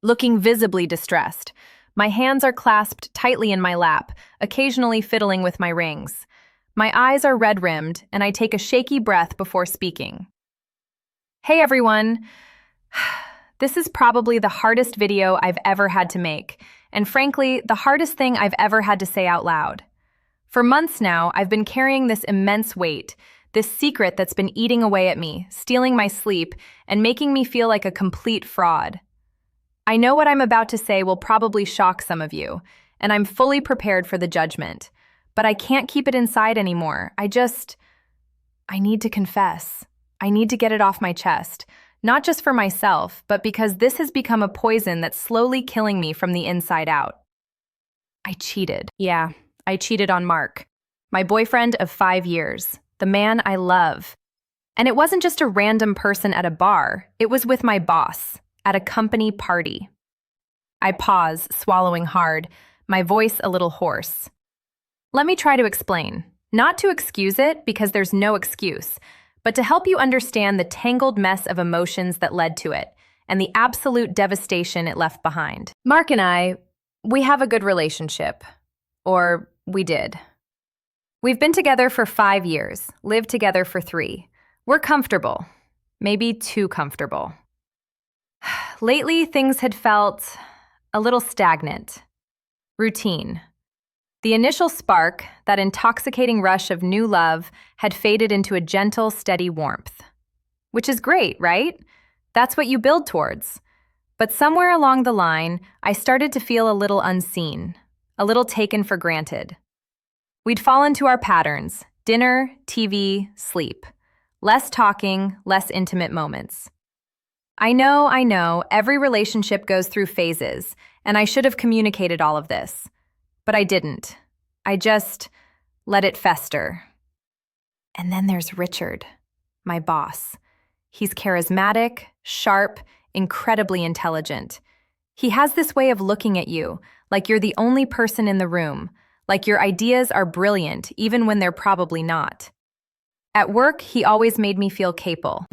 looking visibly distressed. My hands are clasped tightly in my lap, occasionally fiddling with my rings. My eyes are red-rimmed, and I take a shaky breath before speaking. Hey everyone! This is probably the hardest video I've ever had to make, and frankly, the hardest thing I've ever had to say out loud. For months now, I've been carrying this immense weight, this secret that's been eating away at me, stealing my sleep, and making me feel like a complete fraud. I know what I'm about to say will probably shock some of you, and I'm fully prepared for the judgment. But I can't keep it inside anymore. I need to confess. I need to get it off my chest. Not just for myself, but because this has become a poison that's slowly killing me from the inside out. I cheated. Yeah, I cheated on Mark, my boyfriend of 5 years, the man I love. And it wasn't just a random person at a bar, it was with my boss, at a company party. I pause, swallowing hard, my voice a little hoarse. Let me try to explain. Not to excuse it, because there's no excuse, but to help you understand the tangled mess of emotions that led to it, and the absolute devastation it left behind. Mark and I, we have a good relationship. Or we did. We've been together for 5 years, lived together for 3. We're comfortable. Maybe too comfortable. Lately, things had felt a little stagnant. Routine. The initial spark, that intoxicating rush of new love, had faded into a gentle, steady warmth. Which is great, right? That's what you build towards. But somewhere along the line, I started to feel a little unseen, a little taken for granted. We'd fall into our patterns: dinner, TV, sleep. Less talking, less intimate moments. I know, every relationship goes through phases, and I should have communicated all of this. But I didn't. I just let it fester. And then there's Richard, my boss. He's charismatic, sharp, incredibly intelligent. He has this way of looking at you, like you're the only person in the room, like your ideas are brilliant even when they're probably not. At work, he always made me feel capable,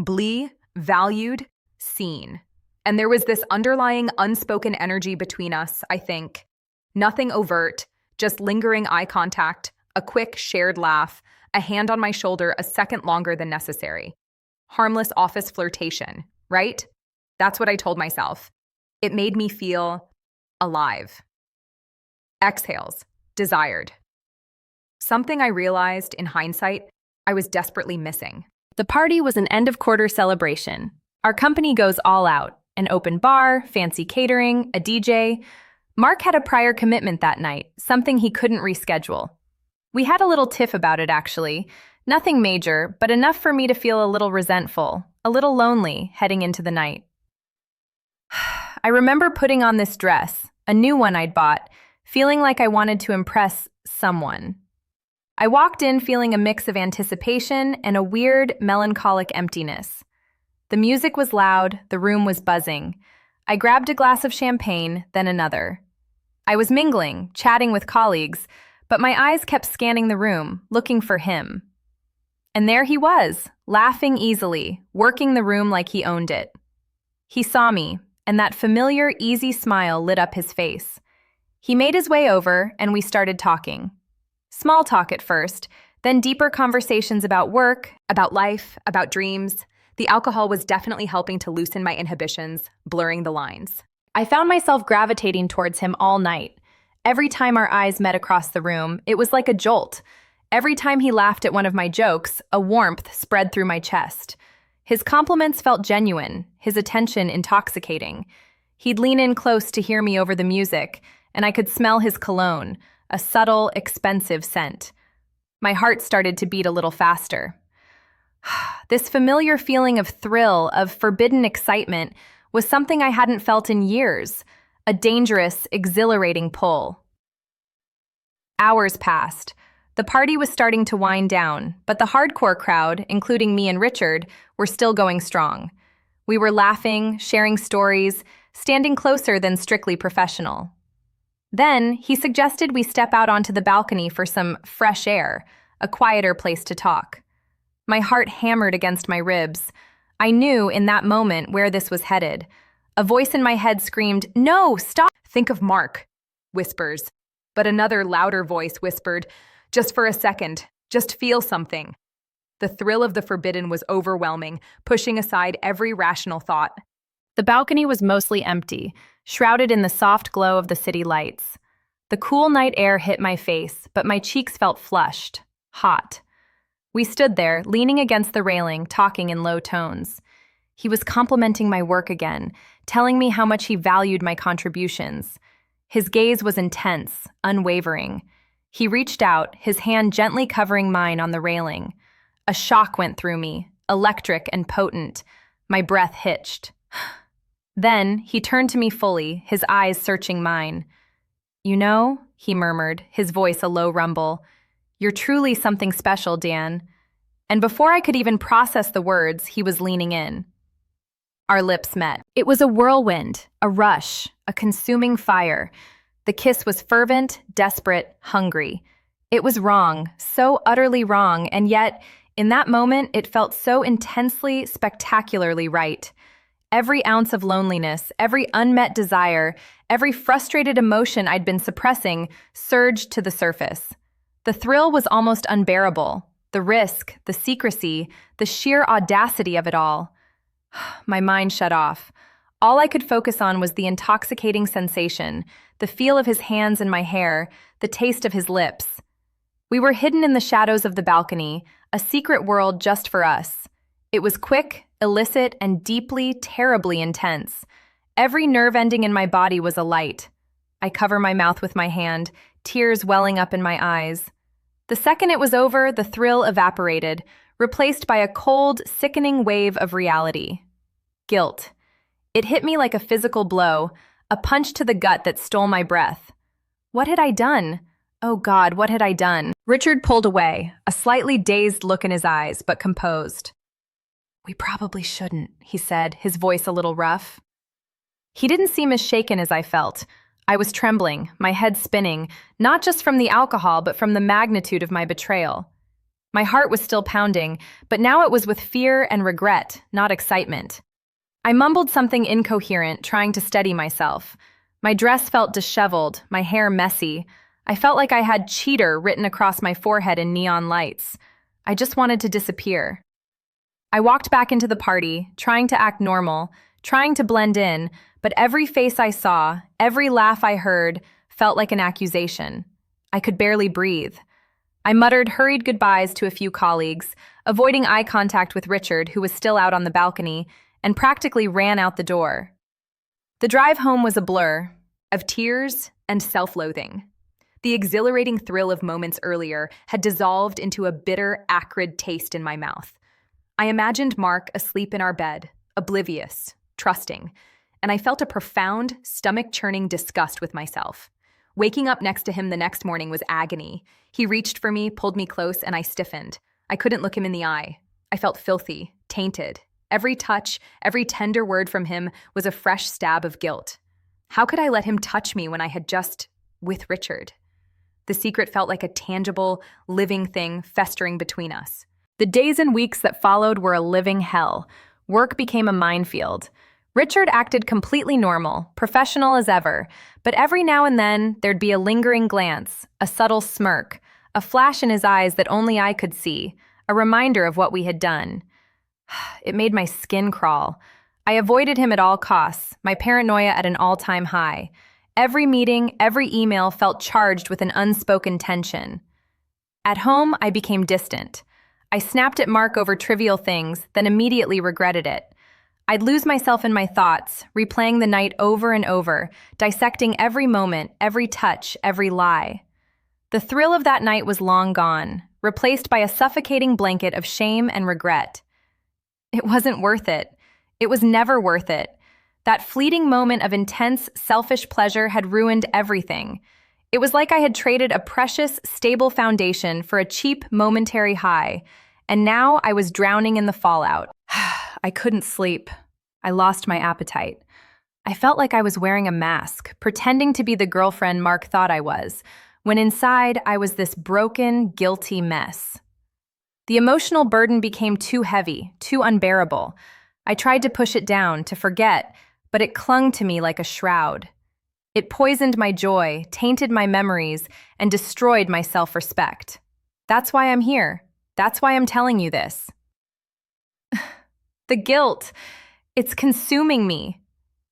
valued, seen. And there was this underlying unspoken energy between us, I think. Nothing overt, just lingering eye contact, a quick shared laugh, a hand on my shoulder a second longer than necessary. Harmless office flirtation, right? That's what I told myself. It made me feel alive. Exhales, desired. Something I realized in hindsight I was desperately missing. The party was an end-of-quarter celebration. Our company goes all out. An open bar, fancy catering, a DJ. Mark had a prior commitment that night, something he couldn't reschedule. We had a little tiff about it, actually. Nothing major, but enough for me to feel a little resentful, a little lonely heading into the night. I remember putting on this dress, a new one I'd bought, feeling like I wanted to impress someone. I walked in feeling a mix of anticipation and a weird, melancholic emptiness. The music was loud, the room was buzzing. I grabbed a glass of champagne, then another. I was mingling, chatting with colleagues, but my eyes kept scanning the room, looking for him. And there he was, laughing easily, working the room like he owned it. He saw me, and that familiar, easy smile lit up his face. He made his way over, and we started talking. Small talk at first, then deeper conversations about work, about life, about dreams. The alcohol was definitely helping to loosen my inhibitions, blurring the lines. I found myself gravitating towards him all night. Every time our eyes met across the room, it was like a jolt. Every time he laughed at one of my jokes, a warmth spread through my chest. His compliments felt genuine, his attention intoxicating. He'd lean in close to hear me over the music, and I could smell his cologne, a subtle, expensive scent. My heart started to beat a little faster. This familiar feeling of thrill, of forbidden excitement, was something I hadn't felt in years, a dangerous, exhilarating pull. Hours passed. The party was starting to wind down, but the hardcore crowd, including me and Richard, were still going strong. We were laughing, sharing stories, standing closer than strictly professional. Then, he suggested we step out onto the balcony for some fresh air, a quieter place to talk. My heart hammered against my ribs. I knew in that moment where this was headed. A voice in my head screamed, "No, stop!" "Think of Mark," whispers. But another louder voice whispered, "Just for a second, just feel something." The thrill of the forbidden was overwhelming, pushing aside every rational thought. The balcony was mostly empty, shrouded in the soft glow of the city lights. The cool night air hit my face, but my cheeks felt flushed, hot. We stood there, leaning against the railing, talking in low tones. He was complimenting my work again, telling me how much he valued my contributions. His gaze was intense, unwavering. He reached out, his hand gently covering mine on the railing. A shock went through me, electric and potent. My breath hitched. Then he turned to me fully, his eyes searching mine. "You know," he murmured, his voice a low rumble, "you're truly something special, Dan." And before I could even process the words, he was leaning in. Our lips met. It was a whirlwind, a rush, a consuming fire. The kiss was fervent, desperate, hungry. It was wrong, so utterly wrong, and yet, in that moment, it felt so intensely, spectacularly right. Every ounce of loneliness, every unmet desire, every frustrated emotion I'd been suppressing surged to the surface. The thrill was almost unbearable. The risk, the secrecy, the sheer audacity of it all. My mind shut off. All I could focus on was the intoxicating sensation, the feel of his hands in my hair, the taste of his lips. We were hidden in the shadows of the balcony, a secret world just for us. It was quick, illicit, and deeply, terribly intense. Every nerve ending in my body was alight. I cover my mouth with my hand, tears welling up in my eyes. The second it was over, the thrill evaporated, replaced by a cold, sickening wave of reality. Guilt. It hit me like a physical blow, a punch to the gut that stole my breath. What had I done? Oh God, what had I done? Richard pulled away, a slightly dazed look in his eyes, but composed. "We probably shouldn't," he said, his voice a little rough. He didn't seem as shaken as I felt. I was trembling, my head spinning, not just from the alcohol, but from the magnitude of my betrayal. My heart was still pounding, but now it was with fear and regret, not excitement. I mumbled something incoherent, trying to steady myself. My dress felt disheveled, my hair messy. I felt like I had cheater written across my forehead in neon lights. I just wanted to disappear. I walked back into the party, trying to act normal, trying to blend in, but every face I saw, every laugh I heard, felt like an accusation. I could barely breathe. I muttered hurried goodbyes to a few colleagues, avoiding eye contact with Richard, who was still out on the balcony, and practically ran out the door. The drive home was a blur of tears and self-loathing. The exhilarating thrill of moments earlier had dissolved into a bitter, acrid taste in my mouth. I imagined Mark asleep in our bed, oblivious, trusting, and I felt a profound, stomach-churning disgust with myself. Waking up next to him the next morning was agony. He reached for me, pulled me close, and I stiffened. I couldn't look him in the eye. I felt filthy, tainted. Every touch, every tender word from him was a fresh stab of guilt. How could I let him touch me when I had just with Richard? The secret felt like a tangible, living thing festering between us. The days and weeks that followed were a living hell. Work became a minefield. Richard acted completely normal, professional as ever, but every now and then there'd be a lingering glance, a subtle smirk, a flash in his eyes that only I could see, a reminder of what we had done. It made my skin crawl. I avoided him at all costs, my paranoia at an all-time high. Every meeting, every email felt charged with an unspoken tension. At home, I became distant. I snapped at Mark over trivial things, then immediately regretted it. I'd lose myself in my thoughts, replaying the night over and over, dissecting every moment, every touch, every lie. The thrill of that night was long gone, replaced by a suffocating blanket of shame and regret. It wasn't worth it. It was never worth it. That fleeting moment of intense, selfish pleasure had ruined everything. It was like I had traded a precious, stable foundation for a cheap, momentary high, and now I was drowning in the fallout. I couldn't sleep. I lost my appetite. I felt like I was wearing a mask, pretending to be the girlfriend Mark thought I was, when inside I was this broken, guilty mess. The emotional burden became too heavy, too unbearable. I tried to push it down, to forget, but it clung to me like a shroud. It poisoned my joy, tainted my memories, and destroyed my self-respect. That's why I'm here. That's why I'm telling you this. The guilt, it's consuming me.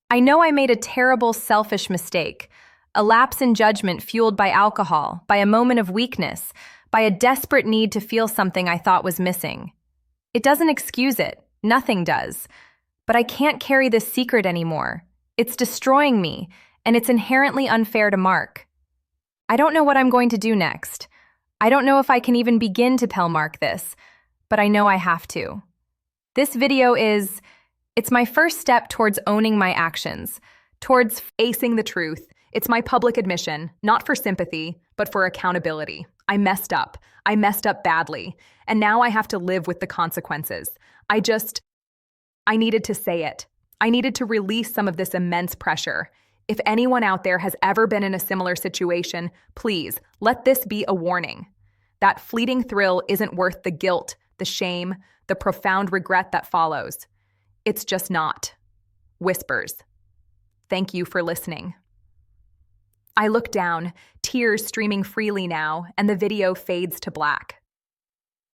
I know I made a terrible, selfish mistake, a lapse in judgment fueled by alcohol, by a moment of weakness, by a desperate need to feel something I thought was missing. It doesn't excuse it. Nothing does. But I can't carry this secret anymore. It's destroying me, and it's inherently unfair to Mark. I don't know what I'm going to do next. I don't know if I can even begin to tell Mark this, but I know I have to. This video it's my first step towards owning my actions, towards acing the truth. It's my public admission, not for sympathy, but for accountability. I messed up. I messed up badly, and now I have to live with the consequences. I needed to say it. I needed to release some of this immense pressure. If anyone out there has ever been in a similar situation, please let this be a warning. That fleeting thrill isn't worth the guilt, the shame, the profound regret that follows. It's just not. Whispers. Thank you for listening. I look down, tears streaming freely now, and the video fades to black.